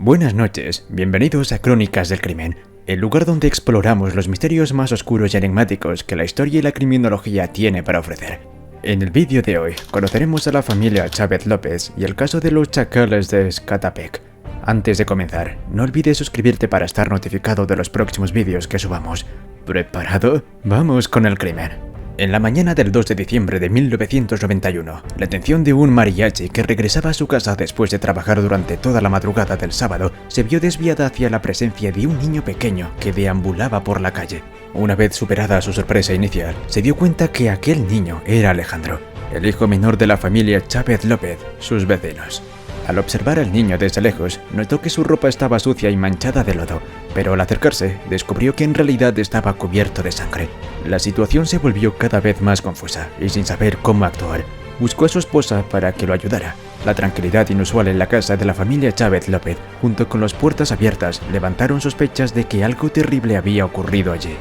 Buenas noches, bienvenidos a Crónicas del Crimen, el lugar donde exploramos los misterios más oscuros y enigmáticos que la historia y la criminología tiene para ofrecer. En el vídeo de hoy conoceremos a la familia Chávez López y el caso de los chacales de Ecatepec. Antes de comenzar, no olvides suscribirte para estar notificado de los próximos vídeos que subamos. ¿Preparado? Vamos con el crimen. En la mañana del 2 de diciembre de 1991, la atención de un mariachi que regresaba a su casa después de trabajar durante toda la madrugada del sábado se vio desviada hacia la presencia de un niño pequeño que deambulaba por la calle. Una vez superada su sorpresa inicial, se dio cuenta que aquel niño era Alejandro, el hijo menor de la familia Chávez López, sus vecinos. Al observar al niño desde lejos, notó que su ropa estaba sucia y manchada de lodo, pero al acercarse, descubrió que en realidad estaba cubierto de sangre. La situación se volvió cada vez más confusa, y sin saber cómo actuar, buscó a su esposa para que lo ayudara. La tranquilidad inusual en la casa de la familia Chávez López, junto con las puertas abiertas, levantaron sospechas de que algo terrible había ocurrido allí.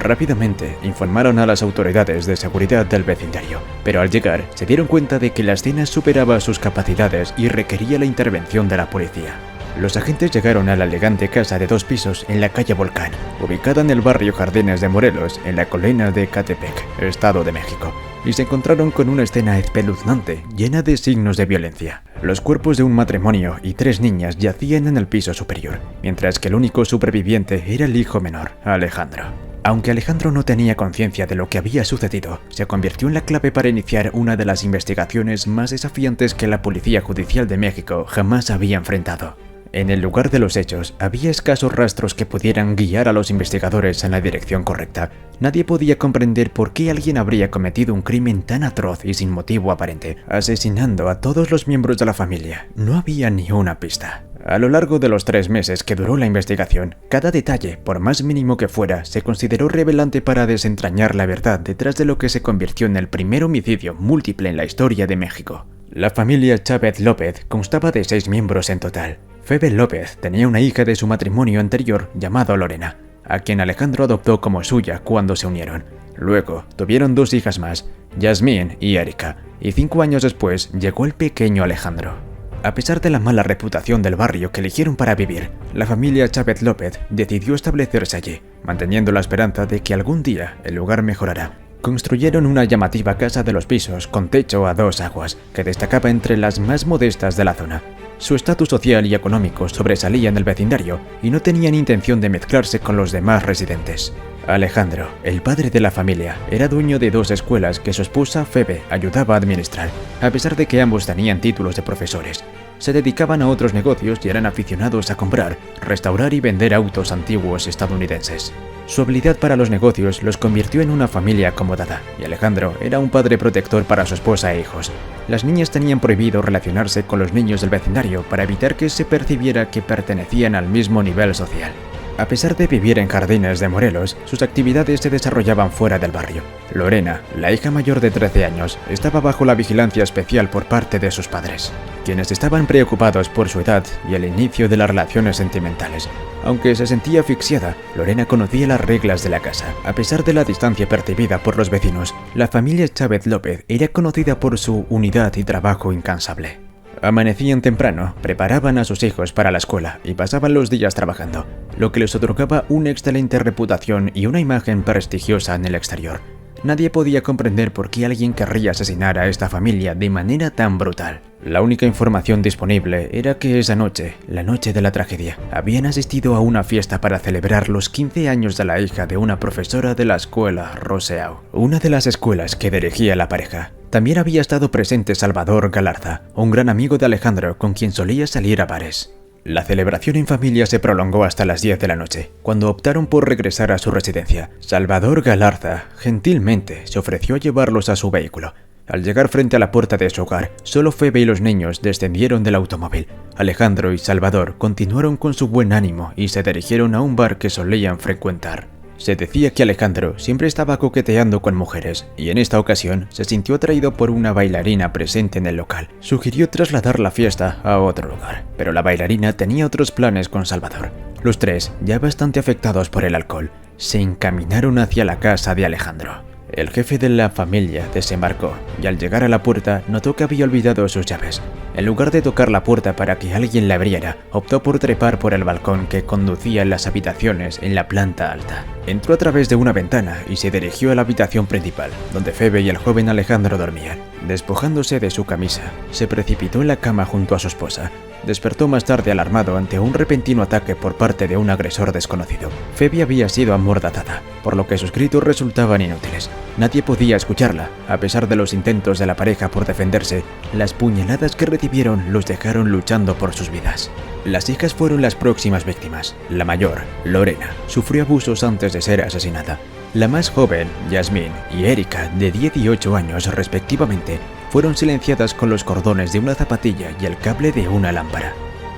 Rápidamente informaron a las autoridades de seguridad del vecindario, pero al llegar se dieron cuenta de que la escena superaba sus capacidades y requería la intervención de la policía. Los agentes llegaron a la elegante casa de 2 pisos en la calle Volcán, ubicada en el barrio Jardines de Morelos, en la colina de Ecatepec, Estado de México, y se encontraron con una escena espeluznante, llena de signos de violencia. Los cuerpos de un matrimonio y 3 niñas yacían en el piso superior, mientras que el único superviviente era el hijo menor, Alejandro. Aunque Alejandro no tenía conciencia de lo que había sucedido, se convirtió en la clave para iniciar una de las investigaciones más desafiantes que la Policía Judicial de México jamás había enfrentado. En el lugar de los hechos, había escasos rastros que pudieran guiar a los investigadores en la dirección correcta. Nadie podía comprender por qué alguien habría cometido un crimen tan atroz y sin motivo aparente, asesinando a todos los miembros de la familia. No había ni una pista. A lo largo de los 3 meses que duró la investigación, cada detalle, por más mínimo que fuera, se consideró revelante para desentrañar la verdad detrás de lo que se convirtió en el primer homicidio múltiple en la historia de México. La familia Chávez López constaba de 6 miembros en total. Febe López tenía una hija de su matrimonio anterior llamada Lorena, a quien Alejandro adoptó como suya cuando se unieron. Luego tuvieron 2 hijas más, Yasmín y Erika, y 5 años después llegó el pequeño Alejandro. A pesar de la mala reputación del barrio que eligieron para vivir, la familia Chávez López decidió establecerse allí, manteniendo la esperanza de que algún día el lugar mejorará. Construyeron una llamativa casa de 2 pisos con techo a 2 aguas, que destacaba entre las más modestas de la zona. Su estatus social y económico sobresalía en el vecindario y no tenían intención de mezclarse con los demás residentes. Alejandro, el padre de la familia, era dueño de 2 escuelas que su esposa Febe ayudaba a administrar, a pesar de que ambos tenían títulos de profesores. Se dedicaban a otros negocios y eran aficionados a comprar, restaurar y vender autos antiguos estadounidenses. Su habilidad para los negocios los convirtió en una familia acomodada, y Alejandro era un padre protector para su esposa e hijos. Las niñas tenían prohibido relacionarse con los niños del vecindario para evitar que se percibiera que pertenecían al mismo nivel social. A pesar de vivir en Jardines de Morelos, sus actividades se desarrollaban fuera del barrio. Lorena, la hija mayor de 13 años, estaba bajo la vigilancia especial por parte de sus padres, quienes estaban preocupados por su edad y el inicio de las relaciones sentimentales. Aunque se sentía asfixiada, Lorena conocía las reglas de la casa. A pesar de la distancia percibida por los vecinos, la familia Chávez López era conocida por su unidad y trabajo incansable. Amanecían temprano, preparaban a sus hijos para la escuela y pasaban los días trabajando, lo que les otorgaba una excelente reputación y una imagen prestigiosa en el exterior. Nadie podía comprender por qué alguien querría asesinar a esta familia de manera tan brutal. La única información disponible era que esa noche, la noche de la tragedia, habían asistido a una fiesta para celebrar los 15 años de la hija de una profesora de la escuela Roseau, una de las escuelas que dirigía la pareja. También había estado presente Salvador Galarza, un gran amigo de Alejandro con quien solía salir a bares. La celebración en familia se prolongó hasta las 10 de la noche, cuando optaron por regresar a su residencia. Salvador Galarza, gentilmente, se ofreció a llevarlos a su vehículo. Al llegar frente a la puerta de su hogar, solo Febe y los niños descendieron del automóvil. Alejandro y Salvador continuaron con su buen ánimo y se dirigieron a un bar que solían frecuentar. Se decía que Alejandro siempre estaba coqueteando con mujeres, y en esta ocasión se sintió atraído por una bailarina presente en el local. Sugirió trasladar la fiesta a otro lugar, pero la bailarina tenía otros planes con Salvador. Los 3, ya bastante afectados por el alcohol, se encaminaron hacia la casa de Alejandro. El jefe de la familia desembarcó y al llegar a la puerta notó que había olvidado sus llaves. En lugar de tocar la puerta para que alguien la abriera, optó por trepar por el balcón que conducía a las habitaciones en la planta alta. Entró a través de una ventana y se dirigió a la habitación principal, donde Phoebe y el joven Alejandro dormían. Despojándose de su camisa, se precipitó en la cama junto a su esposa. Despertó más tarde alarmado ante un repentino ataque por parte de un agresor desconocido. Phoebe había sido amordazada, por lo que sus gritos resultaban inútiles. Nadie podía escucharla. A pesar de los intentos de la pareja por defenderse, las puñaladas que recibieron los dejaron luchando por sus vidas. Las hijas fueron las próximas víctimas. La mayor, Lorena, sufrió abusos antes de ser asesinada. La más joven, Yasmín, y Erika, de 10 y 8 años respectivamente, fueron silenciadas con los cordones de una zapatilla y el cable de una lámpara.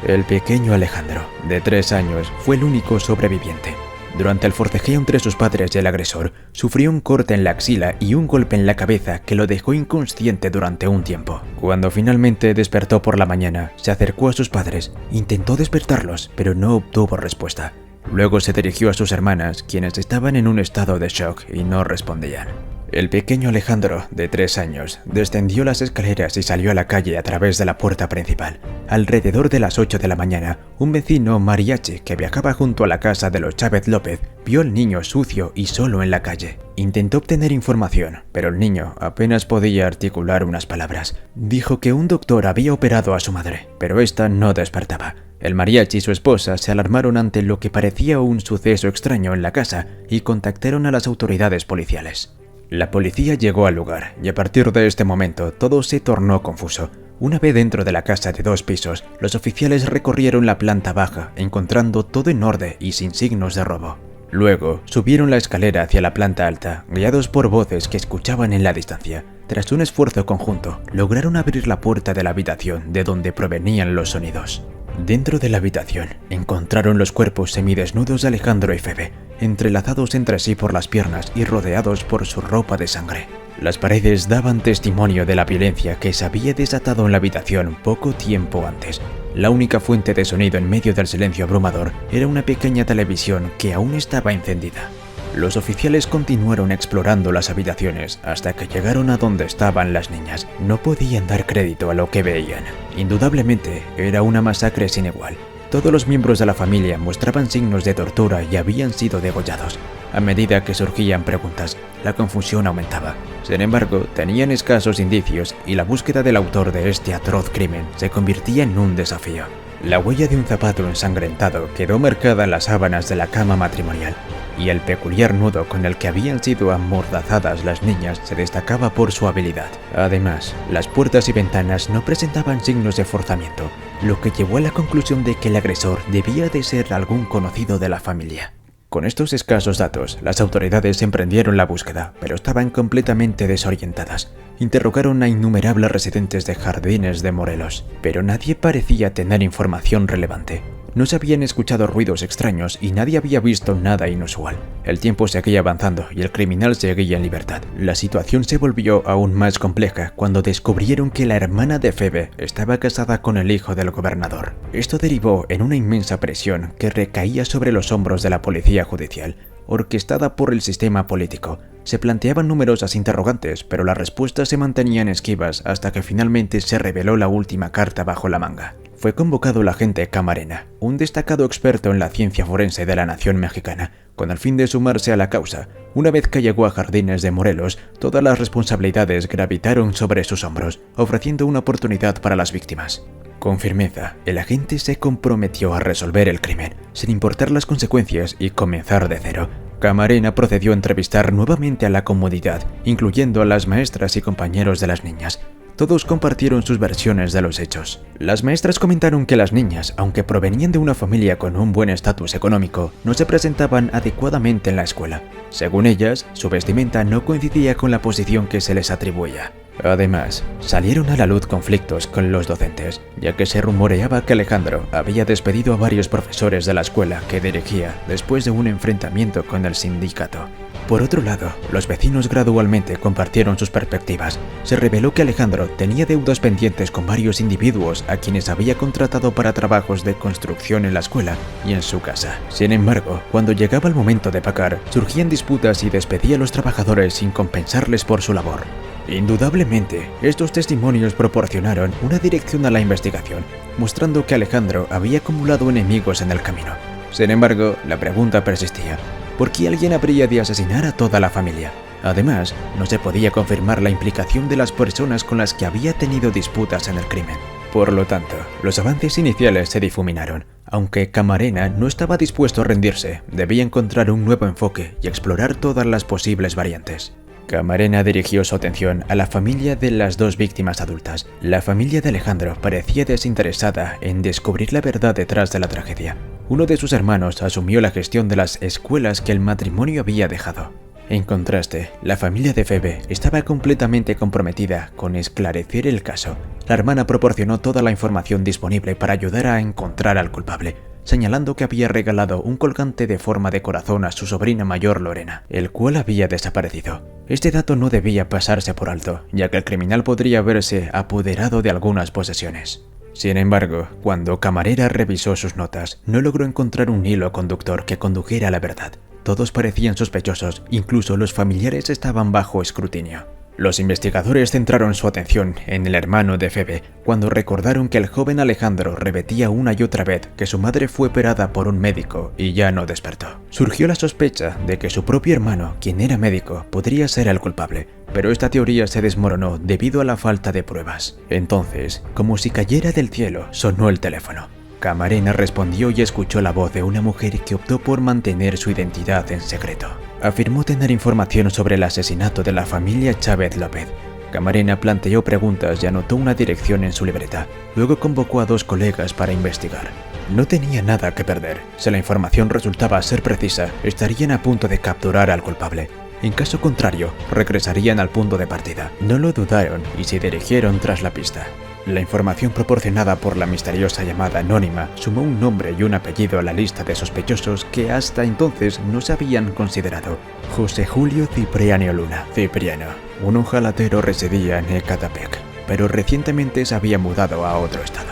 El pequeño Alejandro, de 3 años, fue el único sobreviviente. Durante el forcejeo entre sus padres y el agresor, sufrió un corte en la axila y un golpe en la cabeza que lo dejó inconsciente durante un tiempo. Cuando finalmente despertó por la mañana, se acercó a sus padres, intentó despertarlos, pero no obtuvo respuesta. Luego se dirigió a sus hermanas, quienes estaban en un estado de shock y no respondían. El pequeño Alejandro, de 3 años, descendió las escaleras y salió a la calle a través de la puerta principal. Alrededor de las 8 de la mañana, un vecino mariachi que viajaba junto a la casa de los Chávez López vio al niño sucio y solo en la calle. Intentó obtener información, pero el niño apenas podía articular unas palabras. Dijo que un doctor había operado a su madre, pero esta no despertaba. El mariachi y su esposa se alarmaron ante lo que parecía un suceso extraño en la casa y contactaron a las autoridades policiales. La policía llegó al lugar y a partir de este momento todo se tornó confuso. Una vez dentro de la casa de 2 pisos, los oficiales recorrieron la planta baja, encontrando todo en orden y sin signos de robo. Luego, subieron la escalera hacia la planta alta, guiados por voces que escuchaban en la distancia. Tras un esfuerzo conjunto, lograron abrir la puerta de la habitación de donde provenían los sonidos. Dentro de la habitación, encontraron los cuerpos semidesnudos de Alejandro y Phoebe, entrelazados entre sí por las piernas y rodeados por su ropa de sangre. Las paredes daban testimonio de la violencia que se había desatado en la habitación poco tiempo antes. La única fuente de sonido en medio del silencio abrumador era una pequeña televisión que aún estaba encendida. Los oficiales continuaron explorando las habitaciones hasta que llegaron a donde estaban las niñas. No podían dar crédito a lo que veían. Indudablemente, era una masacre sin igual. Todos los miembros de la familia mostraban signos de tortura y habían sido degollados. A medida que surgían preguntas, la confusión aumentaba. Sin embargo, tenían escasos indicios y la búsqueda del autor de este atroz crimen se convertía en un desafío. La huella de un zapato ensangrentado quedó marcada en las sábanas de la cama matrimonial, y el peculiar nudo con el que habían sido amordazadas las niñas se destacaba por su habilidad. Además, las puertas y ventanas no presentaban signos de forzamiento, lo que llevó a la conclusión de que el agresor debía de ser algún conocido de la familia. Con estos escasos datos, las autoridades emprendieron la búsqueda, pero estaban completamente desorientadas. Interrogaron a innumerables residentes de Jardines de Morelos, pero nadie parecía tener información relevante. No se habían escuchado ruidos extraños y nadie había visto nada inusual. El tiempo seguía avanzando y el criminal seguía en libertad. La situación se volvió aún más compleja cuando descubrieron que la hermana de Phoebe estaba casada con el hijo del gobernador. Esto derivó en una inmensa presión que recaía sobre los hombros de la policía judicial, orquestada por el sistema político. Se planteaban numerosas interrogantes, pero las respuestas se mantenían esquivas hasta que finalmente se reveló la última carta bajo la manga. Fue convocado el agente Camarena, un destacado experto en la ciencia forense de la nación mexicana, con el fin de sumarse a la causa. Una vez que llegó a Jardines de Morelos, todas las responsabilidades gravitaron sobre sus hombros, ofreciendo una oportunidad para las víctimas. Con firmeza, el agente se comprometió a resolver el crimen, sin importar las consecuencias y comenzar de cero. Camarena procedió a entrevistar nuevamente a la comunidad, incluyendo a las maestras y compañeros de las niñas. Todos compartieron sus versiones de los hechos. Las maestras comentaron que las niñas, aunque provenían de una familia con un buen estatus económico, no se presentaban adecuadamente en la escuela. Según ellas, su vestimenta no coincidía con la posición que se les atribuía. Además, salieron a la luz conflictos con los docentes, ya que se rumoreaba que Alejandro había despedido a varios profesores de la escuela que dirigía después de un enfrentamiento con el sindicato. Por otro lado, los vecinos gradualmente compartieron sus perspectivas. Se reveló que Alejandro tenía deudas pendientes con varios individuos a quienes había contratado para trabajos de construcción en la escuela y en su casa. Sin embargo, cuando llegaba el momento de pagar, surgían disputas y despedía a los trabajadores sin compensarles por su labor. Indudablemente, estos testimonios proporcionaron una dirección a la investigación, mostrando que Alejandro había acumulado enemigos en el camino. Sin embargo, la pregunta persistía: ¿por qué alguien habría de asesinar a toda la familia? Además, no se podía confirmar la implicación de las personas con las que había tenido disputas en el crimen. Por lo tanto, los avances iniciales se difuminaron. Aunque Camarena no estaba dispuesto a rendirse, debía encontrar un nuevo enfoque y explorar todas las posibles variantes. Camarena dirigió su atención a la familia de las dos víctimas adultas. La familia de Alejandro parecía desinteresada en descubrir la verdad detrás de la tragedia. Uno de sus hermanos asumió la gestión de las escuelas que el matrimonio había dejado. En contraste, la familia de Phoebe estaba completamente comprometida con esclarecer el caso. La hermana proporcionó toda la información disponible para ayudar a encontrar al culpable, señalando que había regalado un colgante de forma de corazón a su sobrina mayor Lorena, el cual había desaparecido. Este dato no debía pasarse por alto, ya que el criminal podría haberse apoderado de algunas posesiones. Sin embargo, cuando Camarena revisó sus notas, no logró encontrar un hilo conductor que condujera a la verdad. Todos parecían sospechosos, incluso los familiares estaban bajo escrutinio. Los investigadores centraron su atención en el hermano de Phoebe cuando recordaron que el joven Alejandro repetía una y otra vez que su madre fue operada por un médico y ya no despertó. Surgió la sospecha de que su propio hermano, quien era médico, podría ser el culpable, pero esta teoría se desmoronó debido a la falta de pruebas. Entonces, como si cayera del cielo, sonó el teléfono. Camarena respondió y escuchó la voz de una mujer que optó por mantener su identidad en secreto. Afirmó tener información sobre el asesinato de la familia Chávez López. Camarena planteó preguntas y anotó una dirección en su libreta. Luego convocó a dos colegas para investigar. No tenía nada que perder. Si la información resultaba ser precisa, estarían a punto de capturar al culpable. En caso contrario, regresarían al punto de partida. No lo dudaron y se dirigieron tras la pista. La información proporcionada por la misteriosa llamada anónima sumó un nombre y un apellido a la lista de sospechosos que hasta entonces no se habían considerado: José Julio Cipriano Luna. Cipriano, un ojalatero, residía en Ecatepec, pero recientemente se había mudado a otro estado.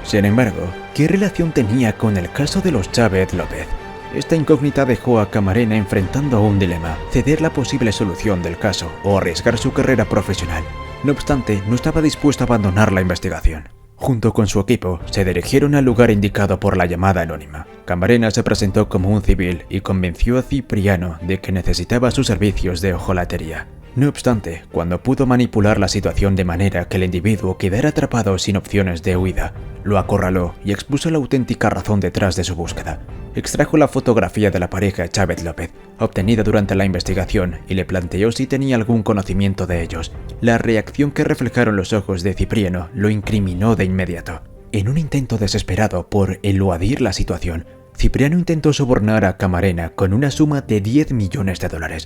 Sin embargo, ¿qué relación tenía con el caso de los Chávez López? Esta incógnita dejó a Camarena enfrentando a un dilema: ceder la posible solución del caso o arriesgar su carrera profesional. No obstante, no estaba dispuesto a abandonar la investigación. Junto con su equipo, se dirigieron al lugar indicado por la llamada anónima. Camarena se presentó como un civil y convenció a Cipriano de que necesitaba sus servicios de ojalatería. No obstante, cuando pudo manipular la situación de manera que el individuo quedara atrapado sin opciones de huida, lo acorraló y expuso la auténtica razón detrás de su búsqueda. Extrajo la fotografía de la pareja Chávez López, obtenida durante la investigación, y le planteó si tenía algún conocimiento de ellos. La reacción que reflejaron los ojos de Cipriano lo incriminó de inmediato. En un intento desesperado por eludir la situación, Cipriano intentó sobornar a Camarena con una suma de $10 millones.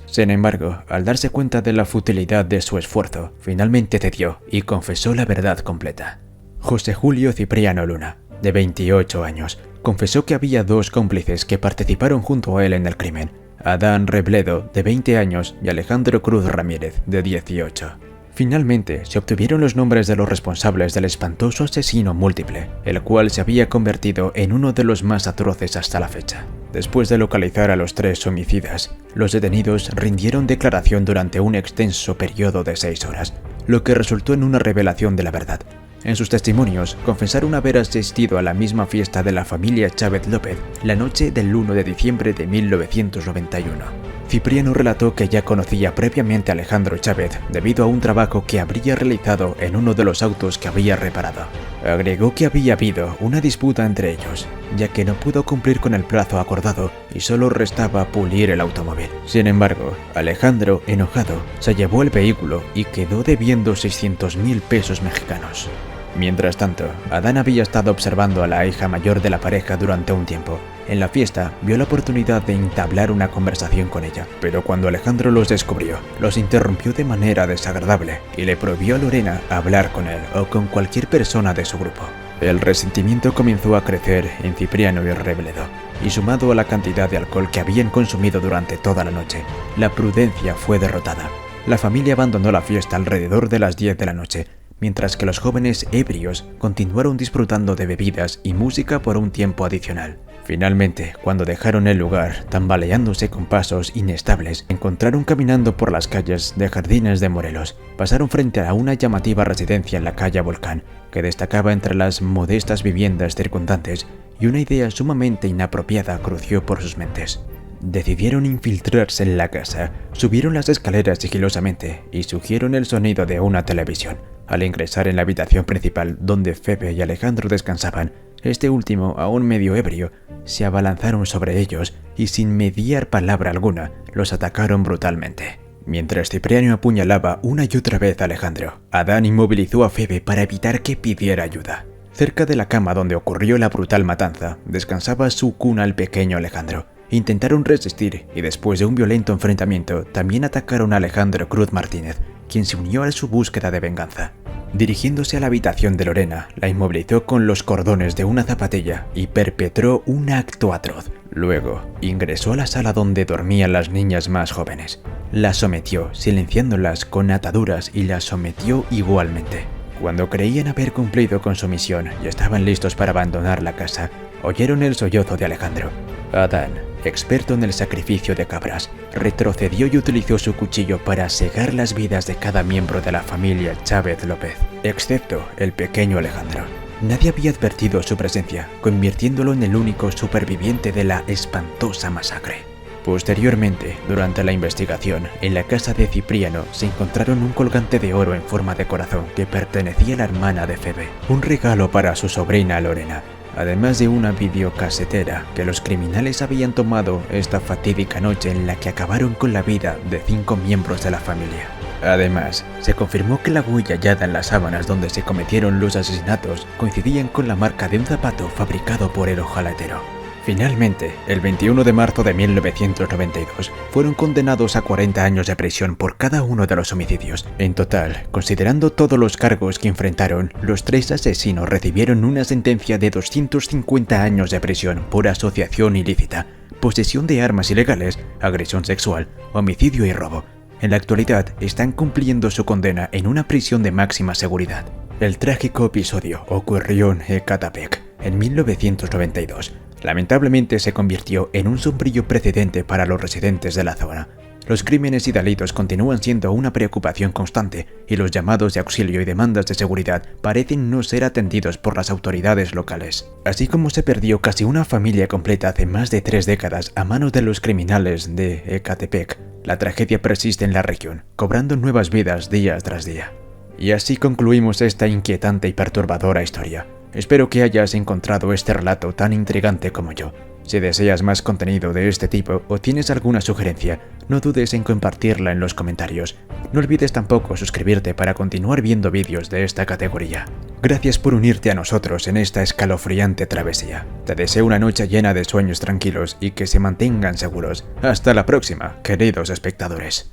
Sin embargo, al darse cuenta de la futilidad de su esfuerzo, finalmente cedió y confesó la verdad completa. José Julio Cipriano Luna, de 28 años, confesó que había dos cómplices que participaron junto a él en el crimen: Adán Rebledo, de 20 años, y Alejandro Cruz Ramírez, de 18. Finalmente, se obtuvieron los nombres de los responsables del espantoso asesino múltiple, el cual se había convertido en uno de los más atroces hasta la fecha. Después de localizar a los tres homicidas, los detenidos rindieron declaración durante un extenso periodo de 6 horas, lo que resultó en una revelación de la verdad. En sus testimonios, confesaron haber asistido a la misma fiesta de la familia Chávez López la noche del 1 de diciembre de 1991. Cipriano relató que ya conocía previamente a Alejandro Chávez debido a un trabajo que habría realizado en uno de los autos que había reparado. Agregó que había habido una disputa entre ellos, ya que no pudo cumplir con el plazo acordado y solo restaba pulir el automóvil. Sin embargo, Alejandro, enojado, se llevó el vehículo y quedó debiendo 600.000 pesos mexicanos. Mientras tanto, Adán había estado observando a la hija mayor de la pareja durante un tiempo. En la fiesta, vio la oportunidad de entablar una conversación con ella, pero cuando Alejandro los descubrió, los interrumpió de manera desagradable y le prohibió a Lorena hablar con él o con cualquier persona de su grupo. El resentimiento comenzó a crecer en Cipriano y Robledo, y sumado a la cantidad de alcohol que habían consumido durante toda la noche, la prudencia fue derrotada. La familia abandonó la fiesta alrededor de las 10 de la noche, mientras que los jóvenes ebrios continuaron disfrutando de bebidas y música por un tiempo adicional. Finalmente, cuando dejaron el lugar, tambaleándose con pasos inestables, encontraron caminando por las calles de Jardines de Morelos. Pasaron frente a una llamativa residencia en la calle Volcán, que destacaba entre las modestas viviendas circundantes, y una idea sumamente inapropiada crució por sus mentes. Decidieron infiltrarse en la casa, subieron las escaleras sigilosamente y sugieron el sonido de una televisión. Al ingresar en la habitación principal donde Phoebe y Alejandro descansaban, este último, aún medio ebrio, se abalanzaron sobre ellos y sin mediar palabra alguna, los atacaron brutalmente. Mientras Cipriano apuñalaba una y otra vez a Alejandro, Adán inmovilizó a Phoebe para evitar que pidiera ayuda. Cerca de la cama donde ocurrió la brutal matanza, descansaba su cuna el pequeño Alejandro. Intentaron resistir y después de un violento enfrentamiento también atacaron a Alejandro Cruz Martínez, quien se unió a su búsqueda de venganza. Dirigiéndose a la habitación de Lorena, la inmovilizó con los cordones de una zapatilla y perpetró un acto atroz. Luego, ingresó a la sala donde dormían las niñas más jóvenes. Las sometió, silenciándolas con ataduras, y las sometió igualmente. Cuando creían haber cumplido con su misión y estaban listos para abandonar la casa, oyeron el sollozo de Alejandro. Adán, experto en el sacrificio de cabras, retrocedió y utilizó su cuchillo para segar las vidas de cada miembro de la familia Chávez López, excepto el pequeño Alejandro. Nadie había advertido su presencia, convirtiéndolo en el único superviviente de la espantosa masacre. Posteriormente, durante la investigación, en la casa de Cipriano se encontraron un colgante de oro en forma de corazón que pertenecía a la hermana de Phoebe, un regalo para su sobrina Lorena, además de una videocasetera que los criminales habían tomado esta fatídica noche en la que acabaron con la vida de 5 miembros de la familia. Además, se confirmó que la huella hallada en las sábanas donde se cometieron los asesinatos coincidían con la marca de un zapato fabricado por el ojalatero. Finalmente, el 21 de marzo de 1992, fueron condenados a 40 años de prisión por cada uno de los homicidios. En total, considerando todos los cargos que enfrentaron, los 3 asesinos recibieron una sentencia de 250 años de prisión por asociación ilícita, posesión de armas ilegales, agresión sexual, homicidio y robo. En la actualidad, están cumpliendo su condena en una prisión de máxima seguridad. El trágico episodio ocurrió en Ecatepec, en 1992. Lamentablemente se convirtió en un sombrío precedente para los residentes de la zona. Los crímenes y delitos continúan siendo una preocupación constante y los llamados de auxilio y demandas de seguridad parecen no ser atendidos por las autoridades locales. Así como se perdió casi una familia completa hace más de 3 décadas a manos de los criminales de Ecatepec, la tragedia persiste en la región, cobrando nuevas vidas día tras día. Y así concluimos esta inquietante y perturbadora historia. Espero que hayas encontrado este relato tan intrigante como yo. Si deseas más contenido de este tipo o tienes alguna sugerencia, no dudes en compartirla en los comentarios. No olvides tampoco suscribirte para continuar viendo vídeos de esta categoría. Gracias por unirte a nosotros en esta escalofriante travesía. Te deseo una noche llena de sueños tranquilos y que se mantengan seguros. Hasta la próxima, queridos espectadores.